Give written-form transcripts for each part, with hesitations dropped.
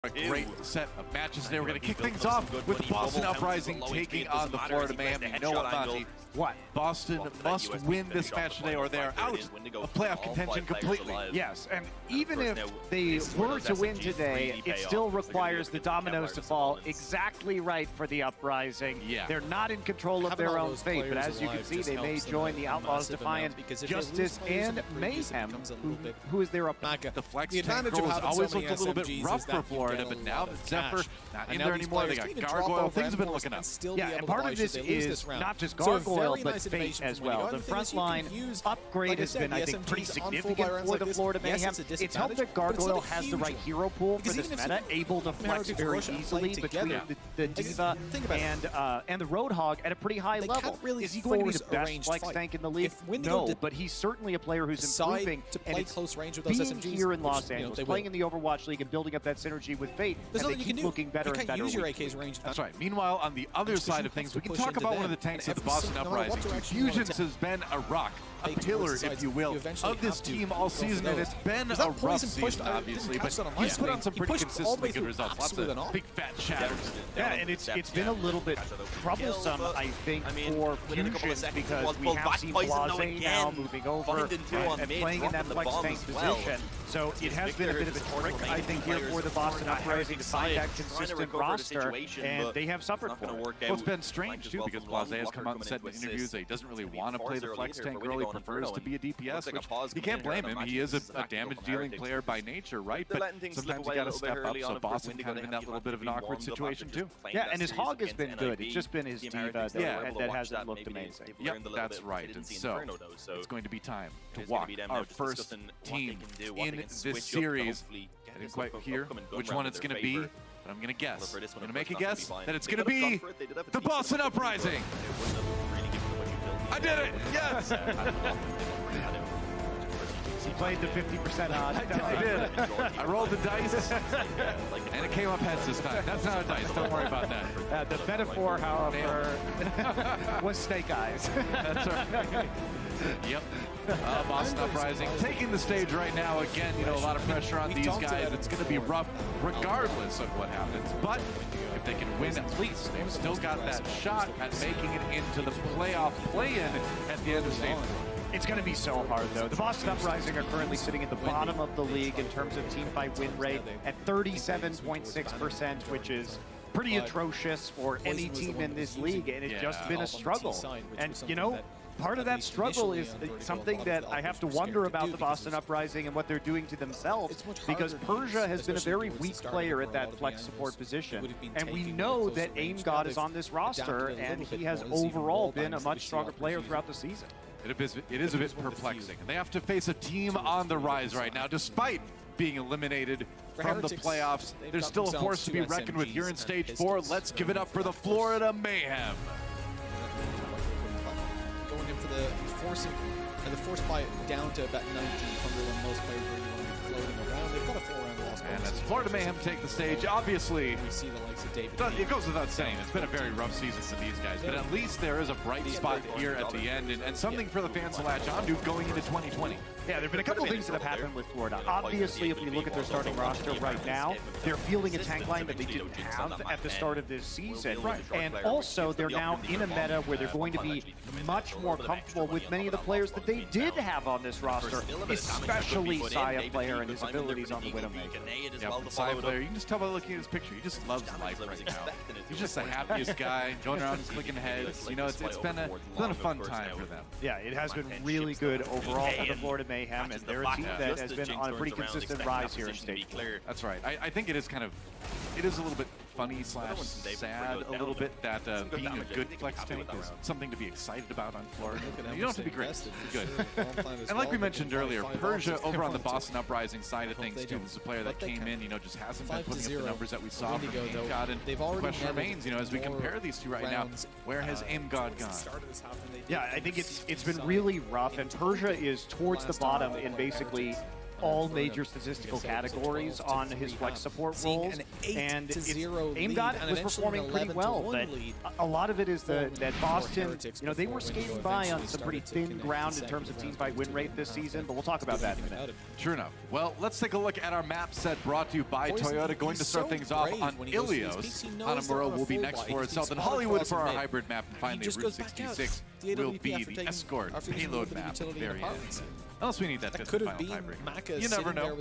A great set of matches today. We're going to kick things off with the Boston Uprising taking on the Florida Mayhem. You know what, Monty? What? Boston must win this match today or they're out of playoff contention completely. Yes, and even if they were to win today, it still requires the dominoes to fall exactly right for the Uprising. Yeah. They're not in control of their own fate, but as you can see, they may join the Outlaws, Defiant, Justice, and Mayhem, who is their opponent. The flex tank roll has always looked a little bit rough for Florida, but now that Zephyr not in there anymore, they got Gargoyle, things have been looking up. Yeah, and part of this is not just Gargoyle, but Fate as well. The front line upgrade has been, I think, pretty significant for the Florida Mayhem. It's helped that Gargoyle has the right hero pool for this meta, able to flex very easily between the Diva and the Roadhog at a pretty high level. Is he going to be the best flex tank in the league? No, but he's certainly a player who's improving, and it's being here in Los Angeles, playing in the Overwatch League and building up that synergy with Fate, and they keep looking better and better. That's right. Meanwhile, on the other side of things, we can talk about one of the tanks of the Boston Uprising. Fusions has been a rock, a pillar, if you will, of this team all season, and it's been a rough season, obviously, but he's put on some pretty consistently good results. Lots of big fat shatters. Yeah, and it's been a little bit troublesome, I think, for Fusions, because we have seen Blase now moving over and playing in that flex tank position. So it has been a bit of a trick, I think, here for the Boston Uprising to find that consistent roster, and they have suffered for it. Well, it's been strange, too, because Blase has come out and said in interviews that he doesn't really want to play the flex tank role. He prefers to be a DPS, which you can't blame him. He is a damage-dealing player by nature, right? But sometimes you got to step up, so Boston kind of in that little bit of an awkward situation, too. Yeah, and his Hog has been good. It's just been his Diva that hasn't looked amazing. Yep, that's right. And so it's going to be time to walk our first team in this series. I didn't quite hear which one it's going to be, but I'm going to guess. I'm going to make a guess that it's going to be the Boston Uprising. I did it! Yes! He played the 50% odds. I did. I rolled the dice, and it came up heads this time. That's not a dice. Don't worry about that. The metaphor, however, was snake eyes. That's right. Yep. Boston Uprising taking the stage right now. Again, you know, a lot of pressure on these guys. It's going to be rough regardless of what happens. But if they can win at least, they've still got that shot at making it into the playoff play-in at the end of season. It's going to be so hard, though. The Boston Uprising are currently sitting at the bottom of the league in terms of teamfight win rate at 37.6%, which is pretty atrocious for any team in this league, and it's just been a struggle. And, you know, part of that struggle is something that I have to wonder about the Boston Uprising and what they're doing to themselves, because Persia has been a very weak player at that flex support position. And we know that Aim God is on this roster, and he has overall been a much stronger player throughout the season. It is a bit perplexing. And they have to face a team on the rise right now, despite being eliminated from the playoffs. There's still a force to be reckoned with here in Stage 4. Let's give it up for the Florida Mayhem. Going in for the forcing, and the force buy down to about 1900 when most players really want to be floating around. They've got a 4-round loss. And as Florida Mayhem take the stage, obviously, we see the likes of David. It goes without saying, it's been a very rough season for these guys, but at least there is a bright spot here at the end, and something for the fans to latch onto going into 2020. Yeah, there have been a couple of things that have happened with Florida. Obviously, if we look at their starting roster right now, they're fielding a tank line that they didn't have at the start of this season. Right. And also, they're now in a meta where they're going to be much more comfortable with many of the players that they did have on this roster, especially Saya player and his abilities on the Widowmaker. Yeah, Saya player, you can just tell by looking at his picture, he just loves life right now. He's just the happiest guy, going around and clicking heads. You know, it's been a fun time for them. Yeah, it has been really good overall for the Florida Mayhem, and they're a team that has been on a pretty consistent rise here in Stage 4. That's right. I think it is a little bit funny / sad a little bit that being a good flex tank is something to be excited about on Florida. You don't have to be great. Good. And like we mentioned earlier, Persia over on the Boston Uprising side of things too is a player that came in, you know, just hasn't been putting up the numbers that we saw from Aim God. And the question remains, you know, as we compare these two right now, where has Aim God gone? Yeah, I think it's been really rough, and Persia is towards the bottom in basically all major statistical categories on his flex support roles, and AimGod was performing pretty well, but a lot of it is that Boston, you know, they were skating by on some pretty thin ground in terms of team fight win rate this season, but we'll talk about that in a minute. True enough. Well, let's take a look at our map set brought to you by Toyota. Going to start things off on Ilios. Hanamura will be next for itself, and Hollywood for our hybrid map, and finally Route 66 will be the escort payload map at the very end. Unless we need that fifth and final tiebreaker. You never know.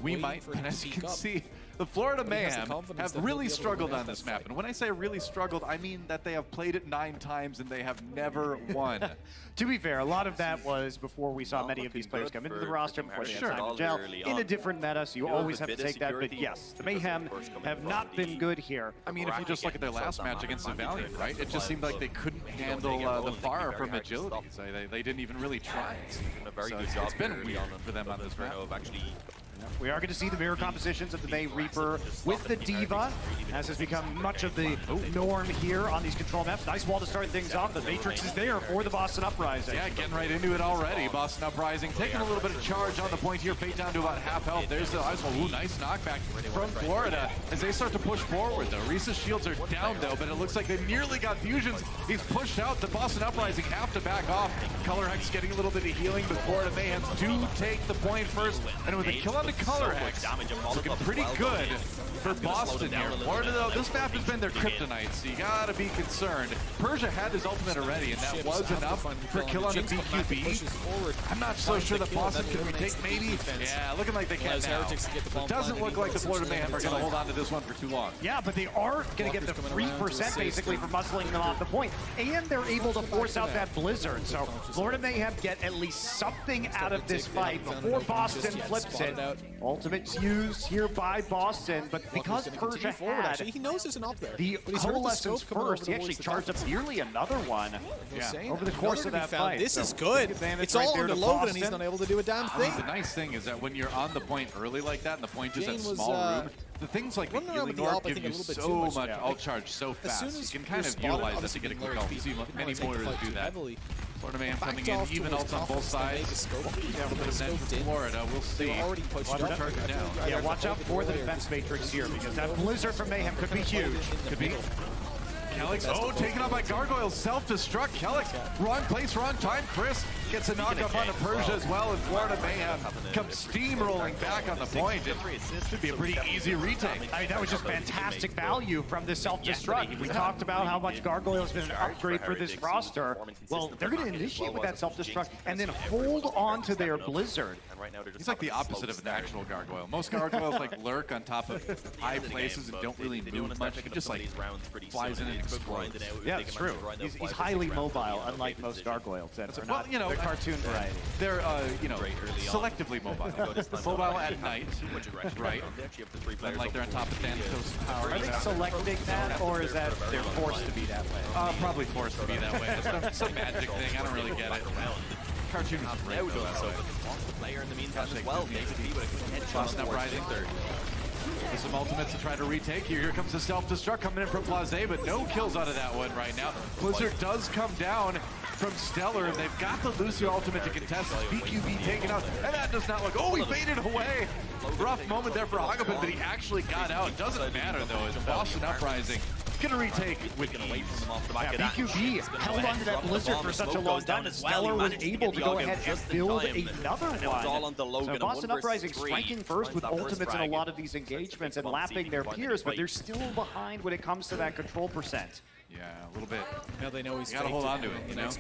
We might, and as you can see, the Florida Mayhem have really struggled on this map. And when I say really struggled, I mean that they have played it 9 times and they have never won. To be fair, a lot of that was before we saw many of these players come into the roster, before they had time to gel, in a different meta, so you always have to take that. But yes, the Mayhem have not been good here. I mean, if you just look at their last match against the Valiant, right? It just seemed like they couldn't handle the far from agility. So they didn't even really try. So it's been weird for them on this map. We are going to see the mirror compositions of the May Reaper with the Diva, as has become much of the norm here on these control maps. Nice wall to start things off. The Matrix is there for the Boston Uprising. Yeah, getting right into it already. Boston Uprising taking a little bit of charge on the point here. Fate down to about half health. There's the ice wall. Ooh, nice knockback from Florida as they start to push forward, though. Reese's shields are down, though, but it looks like they nearly got fusions. He's pushed out. The Boston Uprising have to back off. Color Hex getting a little bit of healing, but Florida Mayhems do take the point first. And with a kill on the Color Hex, looking pretty good for Boston here. Florida, though, this map has been their kryptonite, so you gotta be concerned. Persia had his ultimate already, and that was enough for kill on the BQB. I'm not so sure that Boston can retake, maybe. Yeah, looking like they can now. It doesn't look like the Florida Mayhem are gonna hold on to this one for too long. Yeah, but they are gonna get the 3% basically for muscling them off the point, and they're able to force out that Blizzard. So Florida Mayhem get at least something out of this fight before Boston flips it. Ultimate's used here by Boston, but because Persia had he knows there's an up there. The coalescence first, he actually charged up nearly another one over the course of that fight. This is good. It's all underloaded and he's not able to do a damn thing. The nice thing is that when you're on the point early like that, and the point is a small room, the things like the healing orb give you so much alt charge so fast. You can kind of utilize this to get a quick ult. You see many players do that. Florida Mayhem coming in, even ults on both sides. A little bit of net for Florida, we'll see. Down. Yeah, watch out for the defense matrix here, because that Blizzard from Mayhem could be huge. Could be. Kellex, taken out by Gargoyle, self-destruct. Kellex, wrong place, wrong time. Chris gets a knock-up onto Persia as well, and Florida Mayhem comes steamrolling back on the point. It should be a pretty easy retake. I mean, that was just fantastic value from this self-destruct. We taled about how much Gargoyle has been an upgrade for this roster. Well, they're going to initiate with that self-destruct and then hold on to their Blizzard. He's like the opposite of an actual Gargoyle. Most Gargoyles like lurk on top of high places and don't really move much. He just like flies in and explodes. Yeah, it's true. He's highly mobile, unlike most Gargoyles that are not the cartoon variety. They're, selectively mobile. Mobile at night, right? And like they're on top of Thanatos' power. Are they selecting that, or is that they're forced to be that way? Probably forced to be that way. It's some magic thing. I don't really get it. Cartoon is great, though, that way. Player in the meantime as well. Boston Uprising third. There's some ultimates to try to retake. Here comes the self-destruct coming in from Blase, but no kills out of that one right now. Blizzard does come down from Stellar. They've got the Lucio ultimate to contest. BQB taken out, and that does not look. Oh, he faded away. Rough moment there for Hagopin, but he actually got out. Doesn't matter, though, as Boston Uprising gonna retake with ease. BQB held onto that Blizzard for such a long time, and Stellar was able to go ahead and build another one. So Boston Uprising striking first with ultimates in a lot of these engagements and lapping their peers, but they're still behind when it comes to that control percent. Yeah, a little bit. Now they know he's gotta hold on to it, you know?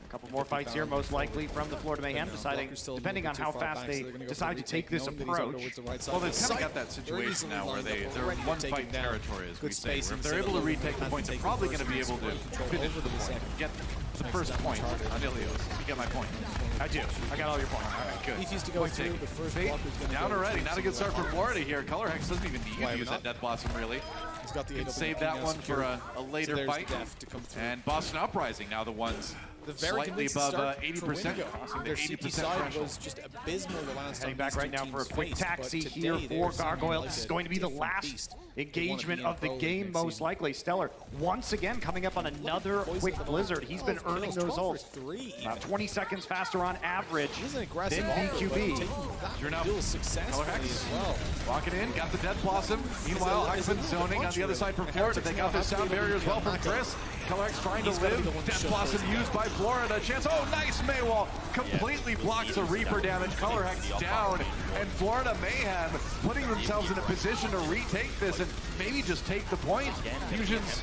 A couple more fights here, most likely, from the Florida Mayhem, deciding, depending on how fast they decide to take this approach. Well, they've kind of got that situation now where they're in one-fight territory, as we say. Where if they're able to retake the point, they're probably going to be able to finish the point, get the first point on Ilios. You get my point. I do. I got all your points. All right, good. He used to go through the first block. Down already. Not a good start for Florida here. Color Hex doesn't even need to use that Death Blossom, really. He's got the save that one for a later fight. And Boston Uprising now the ones very slightly convincing above start 80%, for Windigo. crossing the Their 80% CT side threshold. was just abysmal the last Heading time back these right two now for a teams quick faced, taxi but here today for they're seeming Gargoyle. like This is a going to be the different last beast. engagement They wanna of be the in game, pro league most next likely. Stellar, once again, coming up on another Poison quick at the blizzard. moment. He's been 12 earning kills, those 12 ults. for 3 About even. 20 seconds faster on average He's an aggressive than offer, but BQB. taking that You're now duel successfully Colorhex. as well. Walking in, got the Death Blossom. Meanwhile, Is it Huxman zoning on the other side from Florida. They got the sound barrier as well from Chris. Colorhex trying to He's gotta be the one live. to Death show Blossom Poison. used by Florida. Chance. Oh, nice Maywall. Completely blocks the Reaper damage. Colorhex down. And Florida Mayhem putting themselves in a position to retake this and maybe just take the point. Fusion's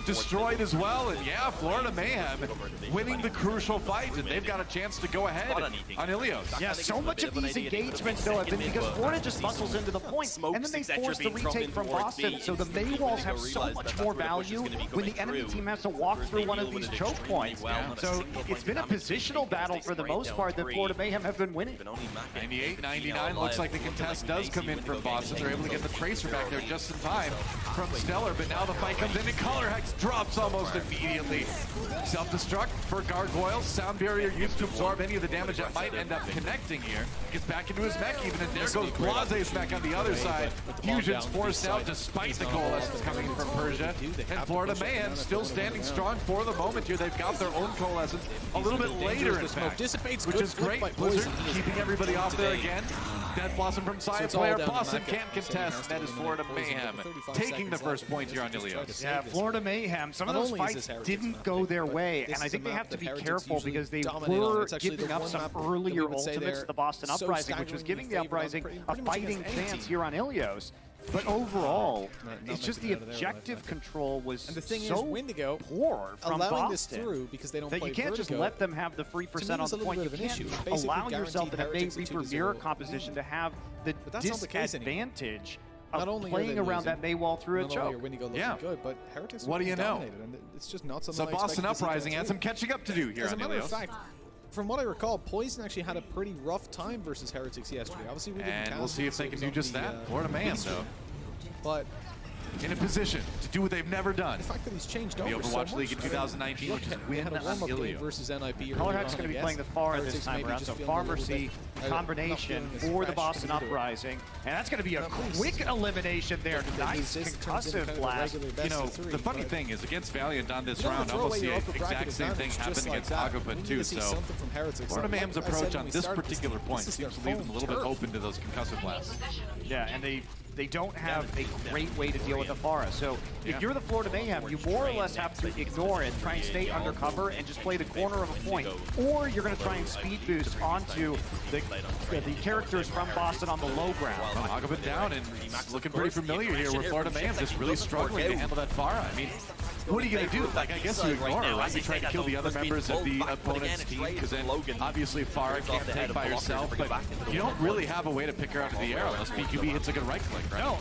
destroyed as well. And yeah, Florida Mayhem winning the crucial fight. And they've got a chance to go ahead on Ilios. Yeah, so much of these engagements, though, have been because Florida just muscles into the point, and then they force the retake from Boston. So the Maywalls have so much more value when the enemy team has to walk through one of these choke points. So it's been a positional battle for the most part that Florida Mayhem have been winning. 98-99, looks like the contest does come in from Boston. They're able to get the Tracer back there just in time from Stellar, but now the fight comes in and Colorhex drops almost immediately. Self-destruct for Gargoyle. Sound barrier used to absorb any of the damage that might end up connecting here. Gets back into his mech even, and there goes Blaze's mech on the other side. Fusion's forced out despite the coalescence coming from Persia. And Florida Mayhem still standing strong for the moment here. They've got their own coalescence a little bit later, in fact, which is great. Blizzard keeping everybody off there again. Death Blossom from side player. Boston can't contest. That is Florida Mayhem taking the first point here on Ilios. Yeah, Florida Mayhem. Some of those fights didn't go their way, and I think they have to be careful because they were giving up some earlier ultimates to the Boston Uprising, which was giving the Uprising a fighting chance here on Ilios. But overall, it's just the objective control was so Windigo poor from allowing this Boston through because they don't that play you can't just Vertigo. let them have the free percent on the point. You can't allow yourself in a May Reaper mirror composition to have the disadvantage of playing around that Maywall through a choke. Yeah. Good, but Heretics what do you know? And it's just not something So Boston Uprising had some catching up to do here As a on matter of Ilios. fact, from what I recall, Poison actually had a pretty rough time versus Heretics yesterday. Obviously, we didn't And we'll cast see it, if they so can it do was just on the, that. Florida Mayhem, though, but in a position to do what they've never done. the fact that he's changed The over so Overwatch League in much, 2019, which is they win had a on warm-up game Ilios. versus NIP. Colorhex is going to be playing the Pharah this time around, so Pharmacy combination for the Boston Uprising. And that's going to be a quick elimination there. Nice concussive blast. You know, the funny thing is, against Valiant on this round, almost the exact same thing happened against Agapun too, so Florida Mayhem's approach on this particular point seems to leave them a little bit open to those concussive blasts. Yeah, and they don't have a great way to deal with the Pharah. So if you're the Florida Mayhem, you more or less have to ignore it, try and stay undercover and just play the corner of a point. Or you're going to try and speed boost onto the characters from Boston on the low ground. Well, Agapun down and looking pretty familiar here where Florida Mayhem just really struggling to handle that Pharah. I mean, what are you going to do? Like, I guess you ignore her, right? You try to kill the other members of the opponent's team, because then obviously Pharah can't take by herself, but you don't really have a way to pick her out of the air unless BQB hits a good right click, right? No,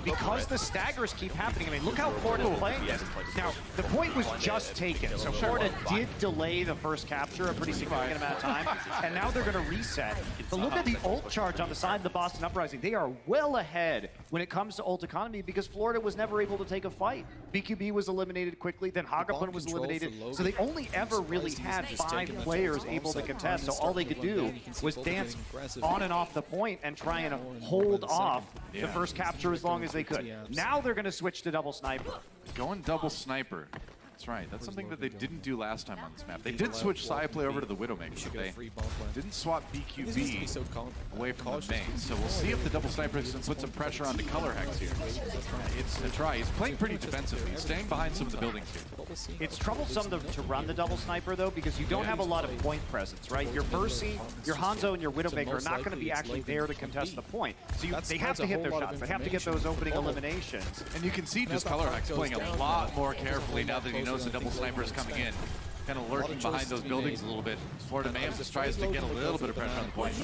because the staggers keep happening, I mean, look how Florida's playing this. Now, the point was just taken, so Florida did delay the first capture a pretty significant amount of time, and now they're going to reset. But look at the ult charge on the side of the Boston Uprising. They are well ahead when it comes to ult economy because Florida was never able to take a fight. BQB was eliminated quickly, then Hagapun was eliminated, so they only ever really had 5 players able to contest, so all they could do was dance on and off the point and try and hold off the first capture as long as they could. Now they're going to switch to double sniper. Going double sniper. That's right. That's something that they didn't do last time on this map. They did switch Psyplay over to the Widowmaker, but they didn't swap BQB away from the main. So we'll see if the double sniper can put some pressure on the Colorhex here. It's a try. He's playing pretty defensively. He's staying behind some of the buildings here. It's troublesome to run the double sniper, though, because you don't have a lot of point presence, right? Your Mercy, your Hanzo, and your Widowmaker are not going to be actually there to contest the point. So they have to hit their shots. They have to get those opening eliminations. And you can see just Colorhex playing a lot more carefully now that he knows the double sniper is coming in. Kind of lurking behind those buildings a little bit. Florida Mayhem just tries to get a little bit of pressure on the point.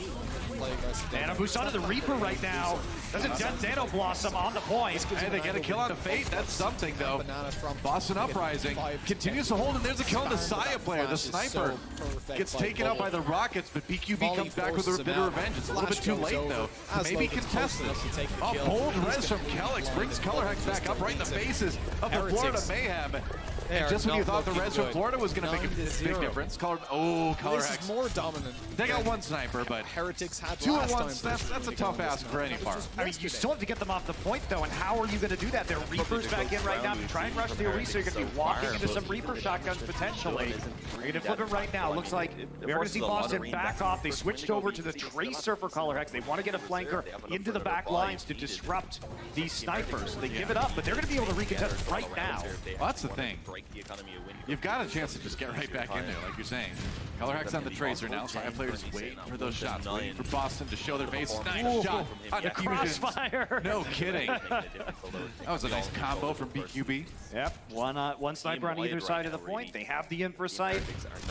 And a boost onto the Reaper right now. Doesn't Nano Blossom on the point. Hey, they get a kill on Fate. That's something, though. Bananas from Boston Uprising continues to hold, and there's a kill on the Saya player. The sniper gets taken out by the Rockets, but BQB comes back with a bit of revenge. It's a little bit too late, though. Maybe contest this. A bold res from Kelix brings Color Hex back up right in the faces of the Florida Mayhem. And just when you thought the res from Florida was going to make a big difference, Color This Hex. is more dominant. They got one sniper, but Heretics had two at last once, time. that's a tough ask for any farm. I mean, you still have to get them off the point, though, and how are you going to do that? There are Reapers back in right now. If you try and rush the Orisa, you're going to be walking into some Reaper shotguns, potentially. We're going to flip it right now. Looks like we're going to see Boston back off. They switched over to the Tracer for Color Hex. They want to get a flanker into the back lines to disrupt these snipers. They give it up, but they're going to be able to recontest right now. Well, that's the thing. You've got a chance to just get right back in there, like you're saying. Color Hex on the Tracer now. Saya players waiting for those shots, waiting for Boston to show their face. Nice shot on the Crossfire. No kidding. That was a nice combo from BQB. Yep, one sniper on either side of the point. They have the infra sight,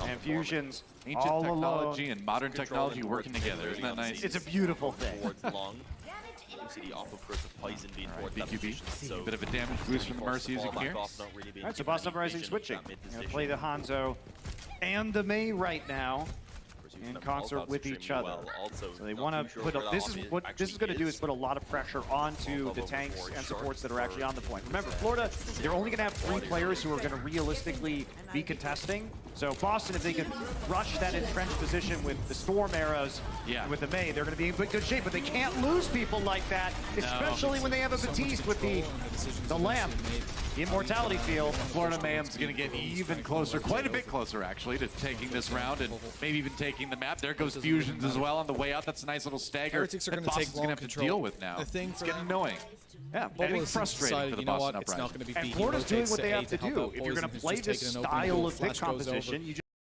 and Fusion's Ancient all technology alone. and modern technology working together. Isn't that nice? It's a beautiful thing. BQB, a bit of a damage boost from the Mercy as you can hear. All right, so Boston Uprising switching. Gonna play the Hanzo and the Mei right now in concert with each other. So they want to put this is going to do is put a lot of pressure onto the tanks and supports that are actually on the point. Remember, Florida, they're only going to have 3 players who are going to realistically be contesting. So Boston, if they can rush that entrenched position with the Storm arrows, with the Mei, they're going to be in good shape. But they can't lose people like that, especially when they have a Batiste with the Lamp. The Immortality field. Florida Mayhem's going to get even closer, quite a bit closer actually, to taking this round and maybe even taking the map. There goes Fusions as well on the way out. That's a nice little stagger. Heretics are going to take long have to control. deal with now. The thing it's getting annoying. Yeah, getting frustrating for the Boston Uprising. And Florida's doing what they have to do. If you're going to play this style of pick composition, you